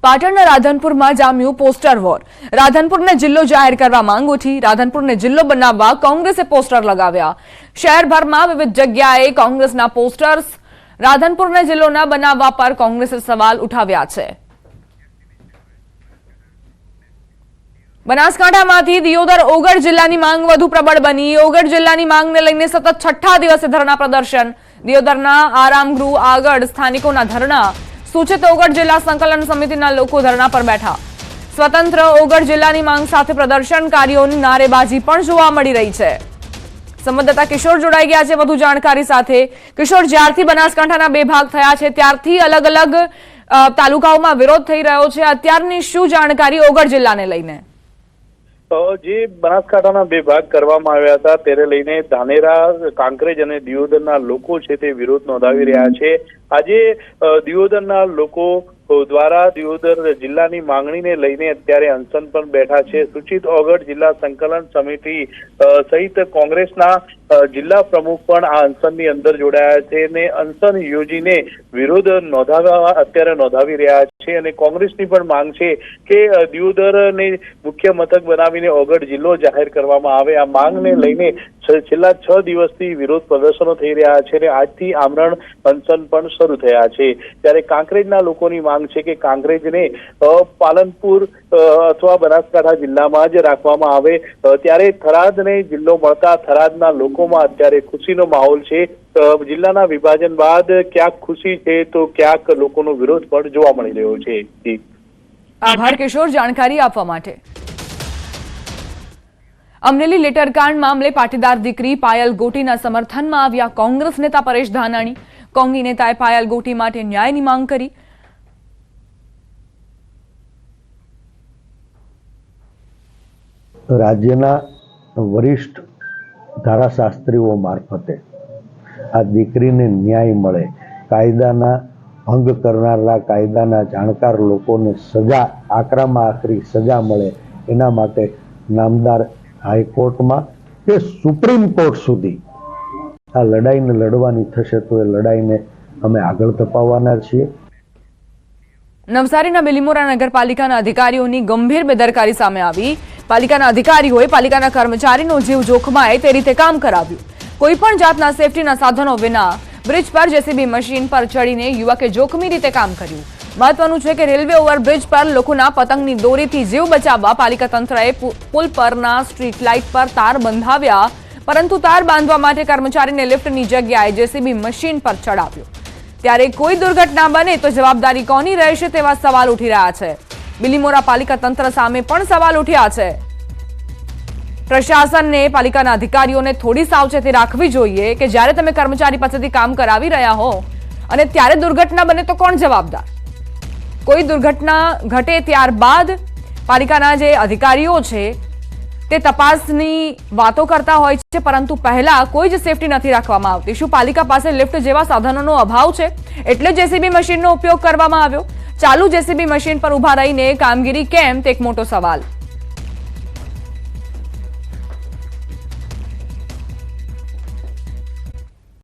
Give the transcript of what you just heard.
પાટણના રાધનપુરમાં જામ્યું poster war. રાધનપુરને જિલ્લો જાહેર કરવા માંગ ઉઠી। રાધનપુરને જિલ્લો બનાવવા કોંગ્રેસે પોસ્ટર લગાવ્યા। શહેરભરમાં વિવિધ જગ્યાએ કોંગ્રેસના પોસ્ટર્સ। રાધનપુરને જિલ્લો ન બનાવવા પર કોંગ્રેસે સવાલ ઉઠાવ્યા છે। બનાસકાંઠામાંથી દિયોદર ઓગળ જિલ્લાની માંગ વધુ પ્રબળ બની। ઓગળ જિલ્લાની માંગને લઈને સતત છઠ્ઠા દિવસે ધરણા પ્રદર્શન। દિયોદરના આરામગૃહ આગળ સ્થાનિકોના ધરણા। સૂચિત ઓગળ જિલ્લા સંકલન સમિતિના લોકો ધરણા પર બેઠા। સ્વતંત્ર ઓગળ જિલ્લાની માંગ સાથે પ્રદર્શનકારીઓની નારેબાજી પણ જોવા મળી રહી છે। સંવાદદાતા કિશોર જોડાઈ ગયા છે વધુ જાણકારી સાથે। કિશોર, જ્યારથી બનાસકાંઠાના બે ભાગ થયા છે ત્યારથી અલગ અલગ તાલુકાઓમાં વિરોધ થઈ રહ્યો છે। અત્યારની શું જાણકારી ઓગળ જિલ્લાને લઈને? જે બનાસકાંઠાના બે ભાગ કરવામાં આવ્યા હતા તેને લઈને ધાનેરા, કાંકરેજ અને દિયોદરના લોકો છે તે વિરોધ નોંધાવી રહ્યા છે। આજે દિયોદરના લોકો દ્વારા દિયોદર જિલ્લાની માંગણીને લઈને અત્યારે અનશન પર બેઠા છે। સૂચિત ઓગળ જિલ્લા સંકલન સમિતિ સહિત કોંગ્રેસના જિલ્લા પ્રમુખ પણ આ અનશનની અંદર જોડાયા છે અને અનશન યોજીને વિરોધ નોંધાવી રહ્યા છે। અને કોંગ્રેસની પણ માંગ છે કે દિયોદરને મુખ્ય મથક બનાવીને ઓગળ જિલ્લો જાહેર કરવામાં આવે। આ માંગને લઈને છેલ્લા 6 દિવસથી વિરોધ પ્રદર્શનો થઈ રહ્યા છે અને આજથી આમરણ અનશન પણ શરૂ થયા છે। ત્યારે કાંકરેજના લોકોની માંગ છે કે કાંકરેજને પાલનપુર અથવા બનાસકાંઠા જિલ્લામાં જ રાખવામાં આવે। ત્યારે થરાદને જિલ્લો મળતા થરાદના લોકોમાં અત્યારે ખુશીનો માહોલ છે। જિલ્લાના વિભાજન બાદ ક્યાંક ખુશી છે તો ક્યાંક લોકોનો વિરોધ પણ જોવા મળી રહ્યો છે। આભાર કિશોર, જાણકારી આપવા માટે। અમરેલી લેટરકાંડ મામલે પાટીદાર દીકરી પાયલ ગોટીના સમર્થનમાં આવ્યા કોંગ્રેસ નેતા પરેશ ધાનાણી। કોંગી નેતાએ પાયલ ગોટી માટે ન્યાયની માંગ કરી। રાજ્યના વરિષ્ઠ ધારાશાસ્ત્રીઓ મારફતે આ દીકરીને ન્યાય મળે, કાયદાના ભંગ કરનારા, કાયદાના જાણકાર લોકોને સજા, આકરામાં આકરી સજા મળે, એના માટે નામદાર હાઈકોર્ટમાં કે સુપ્રીમ કોર્ટ સુધી આ લડાઈને લડવાની થશે તો એ લડાઈને અમે આગળ ધપાવવાના છીએ। નવસારીના બિલીમોરા નગરપાલિકાના અધિકારીઓની ગંભીર બેદરકારી સામે આવી। પાલિકાના અધિકારીઓએ પાલિકાના કર્મચારીનો જીવ જોખમાય તે રીતે કામ કરાવ્યું। કોઈ પણ જાતના સેફટીના સાધનો વિના બ્રિજ પર જેસીબી મશીન પર ચડીને યુવકે જોખમી રીતે કામ કર્યું। મહત્વનું છે કે રેલવે ઓવરબ્રિજ પર લોકોના પતંગની દોરીથી જીવ બચાવવા પાલિકા તંત્રએ પુલ પરના સ્ટ્રીટ લાઇટ પર તાર બંધાવ્યા, પરંતુ તાર બાંધવા માટે કર્મચારીને લિફ્ટની જગ્યાએ જેસીબી મશીન પર ચડાવ્યો। ત્યારે કોઈ દુર્ઘટના બને તો જવાબદારી કોની રહેશે તેવા સવાલ ઉઠી રહ્યા છે। બિલીમોરા પાલિકા તંત્ર સામે પણ સવાલ ઉઠ્યા છે। પ્રશાસનને પાલિકાના અધિકારીઓને થોડી સાવચેતી રાખવી જોઈએ કે જ્યારે તમે કર્મચારી પાસેથી કામ કરાવી રહ્યા હો અને ત્યારે દુર્ઘટના બને તો કોણ જવાબદાર? કોઈ દુર્ઘટના ઘટે ત્યારબાદ પાલિકાના જે અધિકારીઓ છે તે તપાસની વાતો કરતા હોય છે, પરંતુ પહેલા કોઈ જ સેફટી નથી રાખવામાં આવતી। શું પાલિકા પાસે લિફ્ટ જેવા સાધનોનો અભાવ છે એટલે જેસીબી મશીનનો ઉપયોગ કરવામાં આવ્યો? ચાલુ જેસીબી મશીન પર ઉભા રહીને કામગીરી કેમ તે એક મોટો સવાલ।